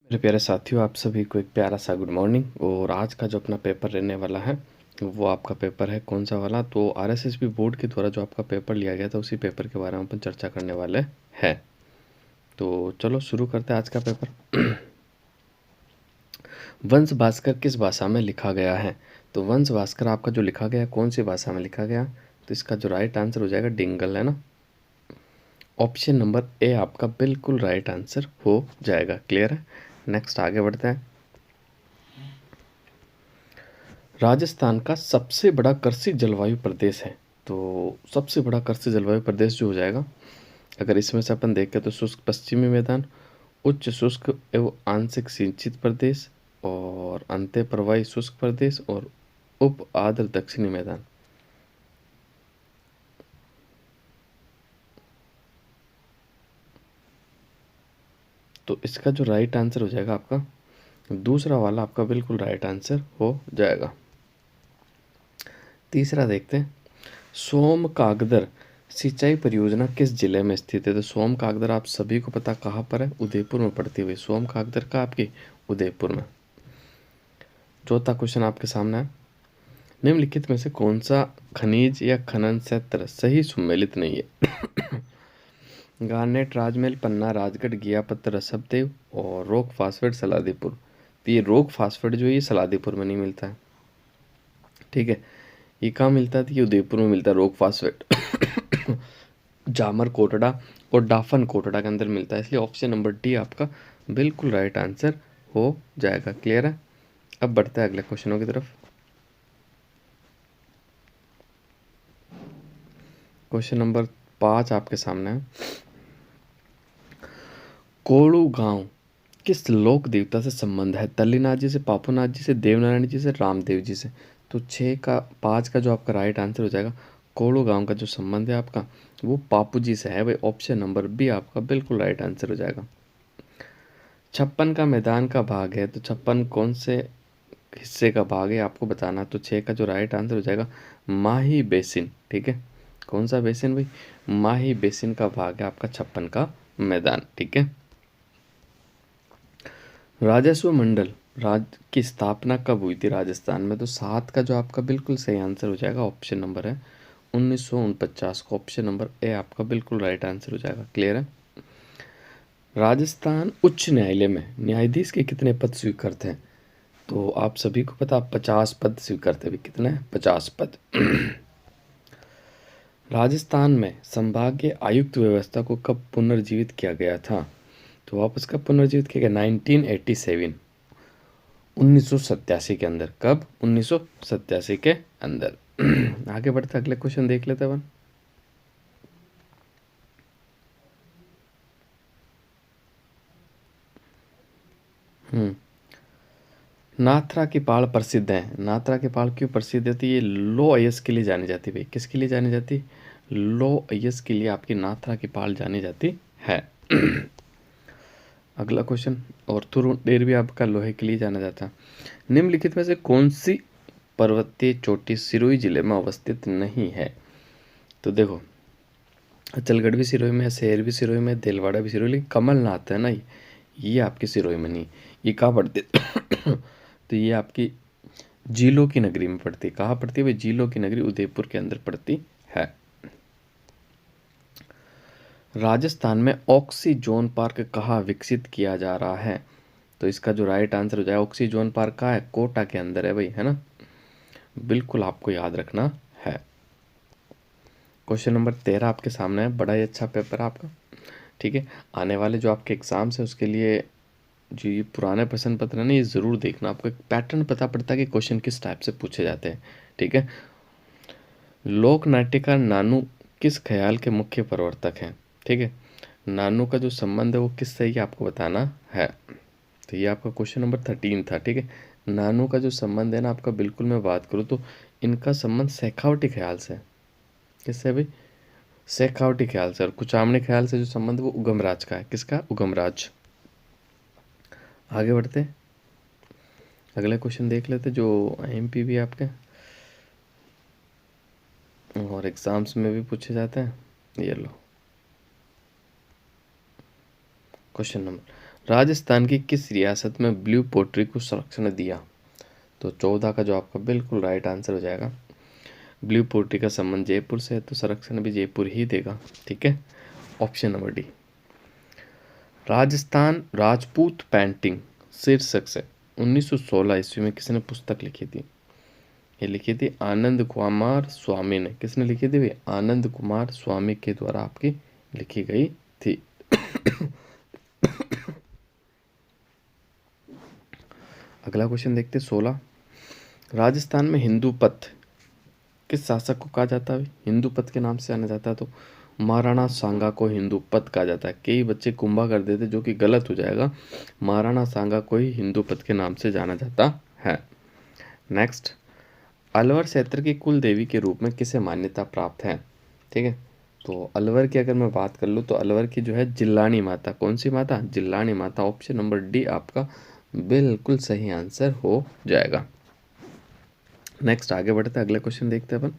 मेरे प्यारे साथियों, आप सभी को एक प्यारा सा गुड मॉर्निंग। और आज का जो अपना पेपर रहने वाला है वो आपका पेपर है कौन सा वाला, तो आरएसएसबी बोर्ड के द्वारा जो आपका पेपर लिया गया था उसी पेपर के बारे में अपन चर्चा करने वाले हैं। तो चलो शुरू करते हैं आज का पेपर। वंश भास्कर किस भाषा में लिखा गया है? तो वंश भास्कर आपका जो लिखा गया कौन सी भाषा में लिखा गया? तो इसका जो राइट आंसर हो जाएगा डिंगल, है ना। ऑप्शन नंबर ए आपका बिल्कुल राइट आंसर हो जाएगा। क्लियर है। नेक्स्ट आगे बढ़ते हैं। राजस्थान का सबसे बड़ा कृषि जलवायु प्रदेश है। तो सबसे बड़ा कृषि जलवायु प्रदेश जो हो जाएगा, अगर इसमें से अपन देखें तो शुष्क पश्चिमी मैदान, उच्च शुष्क एवं आंशिक सिंचित प्रदेश, और अंत्य प्रवाही शुष्क प्रदेश, और उप आर्द्र दक्षिणी मैदान। तो इसका जो राइट आंसर हो जाएगा आपका दूसरा वाला आपका बिल्कुल राइट आंसर हो जाएगा। तीसरा देखते हैं। सोम कागदर सिंचाई परियोजना किस जिले में स्थित है? तो सोम कागदर आप सभी को पता कहाँ पर है, उदयपुर में पड़ती हुई सोम कागदर का आपकी उदयपुर में। चौथा क्वेश्चन आपके सामने है। निम्नलिखित में से कौन सा खनिज या खनन क्षेत्र सही सुमेलित नहीं है? गार्नेट, राजमहल, पन्ना, राजगढ़, गियापत्थर, रसभदेव, और रॉक फास्फेट सलादीपुर। तो ये रॉक फास्फेट जो है ये सलादीपुर में नहीं मिलता है, ठीक है। ये कहाँ मिलता है? तो ये उदयपुर में मिलता है रॉक फास्फेट। जामर कोटड़ा और डाफन कोटड़ा के अंदर मिलता है, इसलिए ऑप्शन नंबर डी आपका बिल्कुल राइट आंसर हो जाएगा। क्लियर है। अब बढ़ते हैं अगले क्वेश्चनों की तरफ। क्वेश्चन नंबर 5 आपके सामने है। कोड़ू गांव किस लोक देवता से संबंध है? तल्लीनाथ जी से, पापूनाथ जी से, देवनारायण जी से, रामदेव जी से। तो 5 का जो आपका राइट आंसर हो जाएगा, कोड़ू गांव का जो संबंध है आपका वो पापू जी से है भाई। ऑप्शन नंबर बी आपका बिल्कुल राइट आंसर हो जाएगा। 56 का मैदान का भाग है, तो 56 कौन से हिस्से का भाग है आपको बताना। तो 6 का जो राइट आंसर हो जाएगा माही बेसिन, ठीक है। कौन सा बेसिन भाई? माही बेसिन का भाग है आपका 56 का मैदान, ठीक है। राजस्व मंडल राज की स्थापना कब हुई थी राजस्थान में? तो 7 का जो आपका बिल्कुल सही आंसर हो जाएगा ऑप्शन नंबर है 1949 को। ऑप्शन नंबर ए आपका बिल्कुल राइट आंसर हो जाएगा। क्लियर है। राजस्थान उच्च न्यायालय में न्यायाधीश के कितने पद स्वीकृत हैं? तो आप सभी को पता 50 पद स्वीकृत है। कितने हैं? 50 पद। राजस्थान में संभागीय आयुक्त व्यवस्था को कब पुनर्जीवित किया गया था? तो वापस कब पुनर्जीवित किया गया? 1987, 1987 के अंदर। कब? 1987 के अंदर। आगे बढ़ते अगले क्वेश्चन देख लेते हैं अपन। नाथरा की पहाड़ प्रसिद्ध है। नाथरा की पहाड़ क्यों प्रसिद्ध है? तो ये लो अयस के लिए जानी जाती है भाई। किसके लिए जानी जाती? लो अयस के लिए आपकी नाथरा की पहाड़ जानी जाती है। अगला क्वेश्चन। और तुरुडेर भी आपका लोहे के लिए जाना जाता है। निम्नलिखित में से कौन सी पर्वतीय चोटी सिरोही जिले में अवस्थित नहीं है? तो देखो, अचलगढ़ भी सिरोही में है, शहर भी सिरोही में है, देलवाड़ा भी सिरोही, लेकिन कमलनाथ है ना, ये आपकी सिरोही में नहीं। ये कहाँ पड़ती? तो ये आपकी झीलों की नगरी में पड़ती है। कहाँ पड़ती है भाई? झीलों की नगरी उदयपुर के अंदर पड़ती है। राजस्थान में ऑक्सीजोन पार्क कहाँ विकसित किया जा रहा है? तो इसका जो राइट आंसर हो जाए, ऑक्सीजोन पार्क कहाँ है? कोटा के अंदर है भाई, है ना। बिल्कुल आपको याद रखना है। क्वेश्चन नंबर 13 आपके सामने है। बड़ा ही अच्छा पेपर है आपका, ठीक है। आने वाले जो आपके एग्जाम्स है उसके लिए जो ये पुराने प्रश्न पत्र है ना, ये ज़रूर देखना। आपको एक पैटर्न पता पड़ता है कि क्वेश्चन किस टाइप से पूछे जाते हैं, ठीक है। लोक नाट्यकार नानू किस ख्याल के मुख्य प्रवर्तक हैं? ठीक है। नानू का जो संबंध है वो किससे है, ये आपको बताना है। तो ये आपका क्वेश्चन नंबर 13 था, ठीक है। नानू का जो संबंध है ना आपका, बिल्कुल मैं बात करूँ तो इनका संबंध शेखावटी ख्याल से है। किससे भाई? शेखावटी ख्याल से। और कुचामनी ख्याल से जो संबंध वो उगमराज का है। किसका? उगमराज। आगे बढ़ते हैं। अगला क्वेश्चन देख लेते जो एमपी भी आपके और एग्जाम्स में भी पूछे जाते हैं। ये लो क्वेश्चन नंबर। राजस्थान की किस रियासत में ब्लू पोट्री को संरक्षण दिया? तो 14 का जो आपका बिल्कुल राइट आंसर हो जाएगा। ब्लू पोट्री का संबंध जयपुर से है, तो संरक्षण भी जयपुर ही देगा। ठीक है, option number D. Rajasthan Rajput painting शीर्षक से 1916 ईस्वी में किसने पुस्तक लिखी थी? ये लिखी थी आनंद कुमार स्वामी ने। किसने लिखी थी भाई? आनंद कुमार स्वामी के द्वारा आपकी लिखी गई थी। अगला क्वेश्चन देखते 16। राजस्थान में हिंदू पथ किस शासक को कहा जाता है? हिंदू पथ के नाम से जाना जाता है, तो महाराणा सांगा को हिंदू पथ कहा जाता है। कई बच्चे कुंभा कर देते, जो कि गलत हो जाएगा। महाराणा सांगा को ही हिंदू पथ के नाम से जाना जाता है। नेक्स्ट, अलवर क्षेत्र की कुल देवी के रूप में किसे मान्यता प्राप्त है? ठीक है, तो अलवर की अगर मैं बात कर लूँ तो अलवर की जो है जिल्लानी माता। कौन सी माता? जिल्लानी माता। ऑप्शन नंबर डी आपका बिल्कुल सही आंसर हो जाएगा। नेक्स्ट आगे बढ़ते हैं, अगले क्वेश्चन देखते हैं अपन।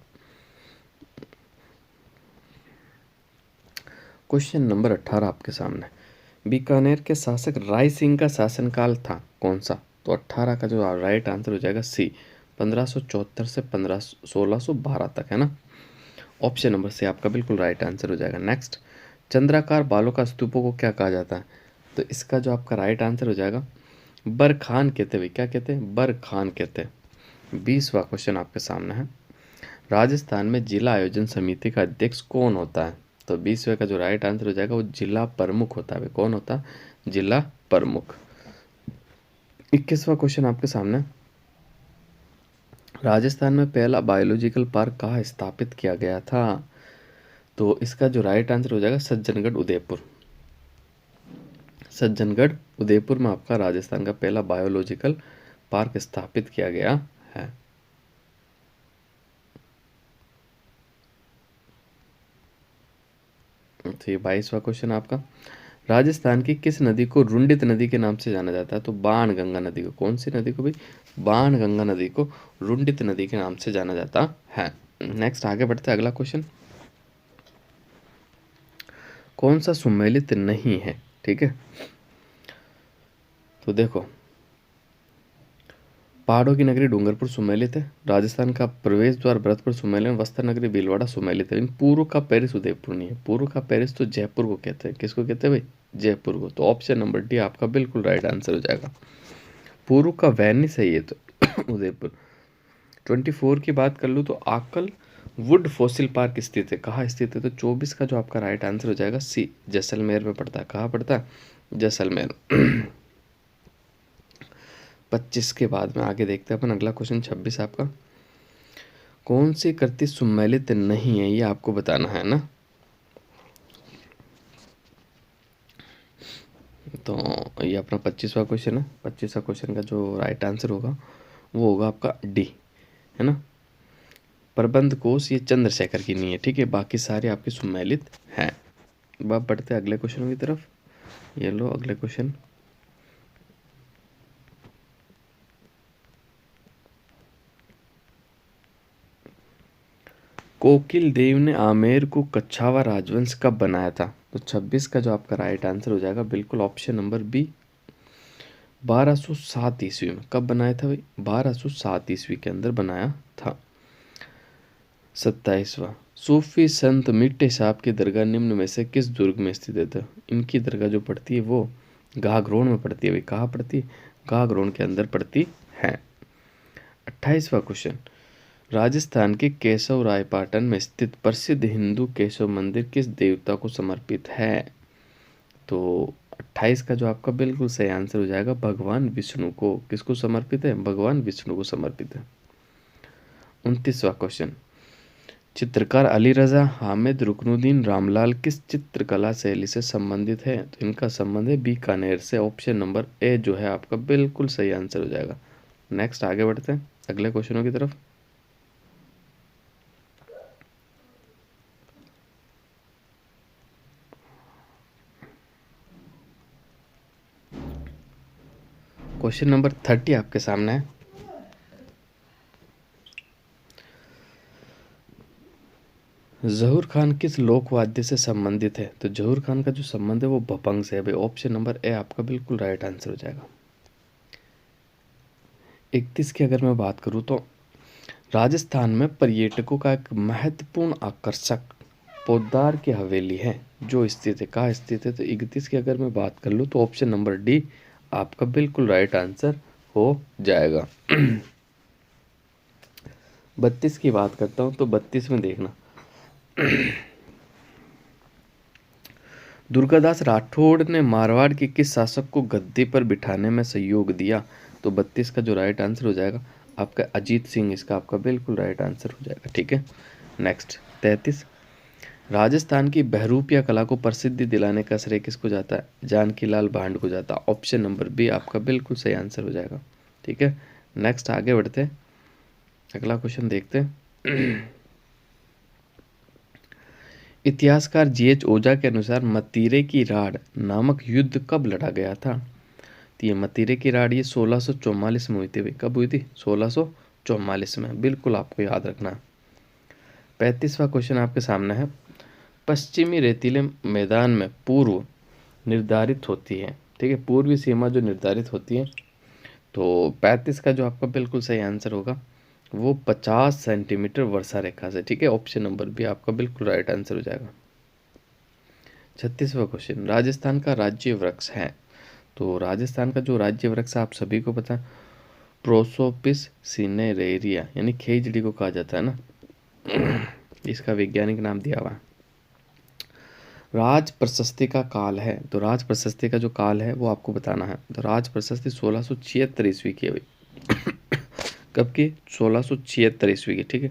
क्वेश्चन नंबर 18 आपके सामने। बीकानेर के शासक राय सिंह का शासनकाल था कौन सा? तो 18 का जो राइट आंसर हो जाएगा सी, 1574 से 1612 तक, है ना। ऑप्शन नंबर सी आपका बिल्कुल राइट आंसर हो जाएगा। नेक्स्ट, चंद्राकार बालों का स्तूपों को क्या कहा जाता है? तो इसका जो आपका राइट आंसर हो जाएगा बरखान कहते हैं। क्या कहते हैं? बरखान कहते हैं। 20वां क्वेश्चन आपके सामने है। राजस्थान में जिला आयोजन समिति का अध्यक्ष कौन होता है? तो 20वें का जो राइट आंसर हो जाएगा वो जिला प्रमुख होता है। कौन होता है? जिला प्रमुख। 21वां क्वेश्चन आपके सामने। राजस्थान में पहला बायोलॉजिकल पार्क कहाँ स्थापित किया गया था? तो इसका जो राइट आंसर हो जाएगा सज्जनगढ़ उदयपुर। सज्जनगढ़ उदयपुर में आपका राजस्थान का पहला बायोलॉजिकल पार्क स्थापित किया गया है। तो ये 22वां क्वेश्चन आपका। राजस्थान की किस नदी को रुंडित नदी के नाम से जाना जाता है? तो बाण गंगा नदी को। कौन सी नदी को भाई? बाण गंगा नदी को रुंडित नदी के नाम से जाना जाता है। नेक्स्ट आगे बढ़ते हैं, अगला क्वेश्चन। कौन सा सुमेलित नहीं है? ठीक है, तो देखो, पहाड़ों की नगरी डूंगरपुर सुमेलित है। राजस्थान का प्रवेश द्वार भरतपुर सुमेलित है। वस्त्र नगरी भीलवाड़ा सुमेलित है। पूर्व का पेरिस उदयपुर नहीं है। पूर्व का पेरिस तो जयपुर को कहते हैं। किसको कहते हैं भाई? जयपुर को। तो ऑप्शन नंबर डी आपका बिल्कुल राइट आंसर हो जाएगा। पूर्व का वेनिस है ये तो उदयपुर। 24 की बात कर लूँ तो आकल वुड फॉसिल पार्क स्थित है। कहाँ स्थित है? तो 24 का जो आपका राइट आंसर हो जाएगा सी, जैसलमेर में पड़ता है। कहाँ पड़ता है? जैसलमेर। 25 के बाद में आगे देखते हैं अपन अगला क्वेश्चन 26 आपका। कौन सी कृति सुमेलित नहीं है, ये आपको बताना है ना। तो ये अपना 25वां क्वेश्चन है। 25वां क्वेश्चन का जो राइट आंसर होगा वो होगा आपका डी, है ना। प्रबंध कोश ये चंद्रशेखर की नहीं है। ठीक है, बाकी सारे आपके सुमेलित हैं। अब बढ़ते हैं अगले क्वेश्चन की तरफ। ये लो अगले क्वेश्चन। कोकिल देव ने आमेर को कच्छावा राजवंश कब बनाया था? तो 26 का जो आपका राइट आंसर हो जाएगा बिल्कुल ऑप्शन नंबर बी, 1207 ईस्वी में। कब बनाया था भाई? 1207 ईस्वी के अंदर बनाया था। 27वां, सूफी संत मिट्टे साहब की दरगाह निम्न में से किस दुर्ग में स्थित है? तो इनकी दरगाह जो पड़ती है वो गागरोन में पड़ती है भाई। कहाँ पड़ती है? गागरोन के अंदर पड़ती है। 28वां क्वेश्चन, राजस्थान के केशव रायपाटन में स्थित प्रसिद्ध हिंदू केशव मंदिर किस देवता को समर्पित है? तो 28 का जो आपका बिल्कुल सही आंसर हो जाएगा भगवान विष्णु को। किसको समर्पित है? भगवान विष्णु को समर्पित है। 29वां क्वेश्चन, चित्रकार अली रजा, हामिद, रुकनुद्दीन, रामलाल किस चित्रकला शैली से संबंधित है? तो इनका संबंध है बीकानेर से। ऑप्शन नंबर ए जो है आपका बिल्कुल सही आंसर हो जाएगा। नेक्स्ट आगे बढ़ते हैं अगले क्वेश्चनों की तरफ। क्वेश्चन नंबर 30 आपके सामने है। ज़हूर खान किस लोक वाद्य से संबंधित है? तो ज़हूर खान का जो संबंध है वो भपंग से है भाई। ऑप्शन नंबर ए आपका बिल्कुल राइट आंसर हो जाएगा। 31 की अगर मैं बात करूँ तो राजस्थान में पर्यटकों का एक महत्वपूर्ण आकर्षक पोद्दार की हवेली है जो स्थित है, कहाँ स्थित है? तो 31 की अगर मैं बात कर लूँ तो ऑप्शन नंबर डी आपका बिल्कुल राइट आंसर हो जाएगा। 32 की बात करता हूँ तो 32 में देखना, दुर्गादास राठौड़ ने मारवाड़ के किस शासक को गद्दी पर बिठाने में सहयोग दिया? तो 32 का जो राइट आंसर हो जाएगा आपका अजीत सिंह, इसका आपका बिल्कुल राइट आंसर हो जाएगा। ठीक है, नेक्स्ट 33, राजस्थान की बहरूपिया कला को प्रसिद्धि दिलाने का श्रेय किसको जाता है? जानकी लाल भांड को जाता है। ऑप्शन नंबर बी आपका बिल्कुल सही आंसर हो जाएगा। ठीक है, नेक्स्ट आगे बढ़ते हैं, अगला क्वेश्चन देखते हैं। इतिहासकार जीएच ओझा के अनुसार मतीरे की राड़ नामक युद्ध कब लड़ा गया था? तो ये मतीरे की राड़ ये 1644 में हुई थी भाई। कब हुई थी? 1644 में, बिल्कुल आपको याद रखना है। 35वां क्वेश्चन आपके सामने है, पश्चिमी रेतीले मैदान में पूर्व निर्धारित होती है। ठीक है, पूर्वी सीमा जो निर्धारित होती है, तो 35 का जो आपका बिल्कुल सही आंसर होगा वो 50 सेंटीमीटर वर्षा रेखा से। ठीक है, ऑप्शन नंबर बी आपका बिल्कुल राइट आंसर हो जाएगा। 36वां क्वेश्चन, राजस्थान का राज्य वृक्ष है। तो राजस्थान का जो राज्य वृक्ष है आप सभी को पता है, प्रोसोपिस सिनेरेरिया, यानी खेजड़ी को कहा जाता है ना, इसका वैज्ञानिक नाम दिया हुआ है। राज प्रशस्ति का काल है, तो राज प्रशस्ति का जो काल है वो आपको बताना है। तो राज प्रशस्ति 1676 ईस्वी की है भाई। कब की? 1676 ईस्वी की। ठीक है,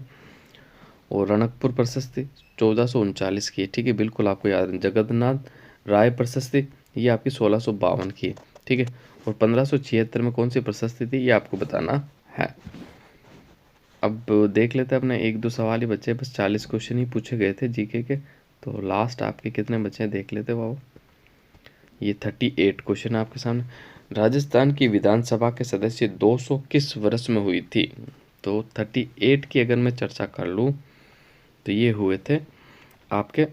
और रणकपुर प्रशस्ति 1439 की है। ठीक है, बिल्कुल आपको याद है। जगन्नाथ राय प्रशस्ति ये आपकी 1652 की है। ठीक है, और 1576 में कौन सी प्रशस्ति थी ये आपको बताना है। अब देख लेते हैं, अपने एक दो सवाल ही बचे, बस 40 क्वेश्चन ही पूछे गए थे जीके के। तो लास्ट आपके कितने बचे हैं देख लेते बाबू। ये 38 क्वेश्चन आपके सामने। राजस्थान की विधानसभा के सदस्य 200 किस वर्ष में हुई थी? तो 38 की अगर मैं चर्चा कर लूँ तो ये हुए थे आपके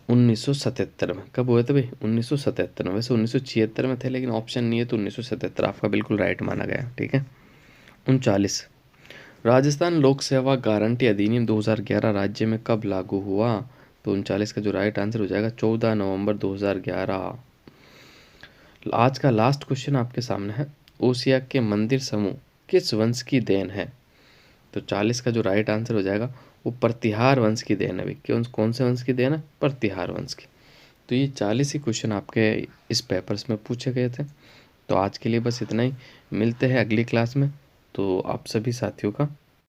1977 में। कब हुए थे भाई? 1977 में। वैसे 1976 में थे लेकिन ऑप्शन नहीं है तो 1977 आपका बिल्कुल राइट माना गया। ठीक है, 39, राजस्थान लोक सेवा गारंटी अधिनियम 2011 राज्य में कब लागू हुआ? तो 39 का जो राइट आंसर हो जाएगा 14 नवंबर 2011। आज का लास्ट क्वेश्चन आपके सामने है, ओसिया के मंदिर समूह किस वंश की देन है? तो 40 का जो राइट आंसर हो जाएगा वो प्रतिहार वंश की देन है भाई। कौन से वंश की देन है? प्रतिहार वंश की। तो ये 40 ही क्वेश्चन आपके इस पेपर्स में पूछे गए थे। तो आज के लिए बस इतना ही, मिलते हैं अगली क्लास में। तो आप सभी साथियों का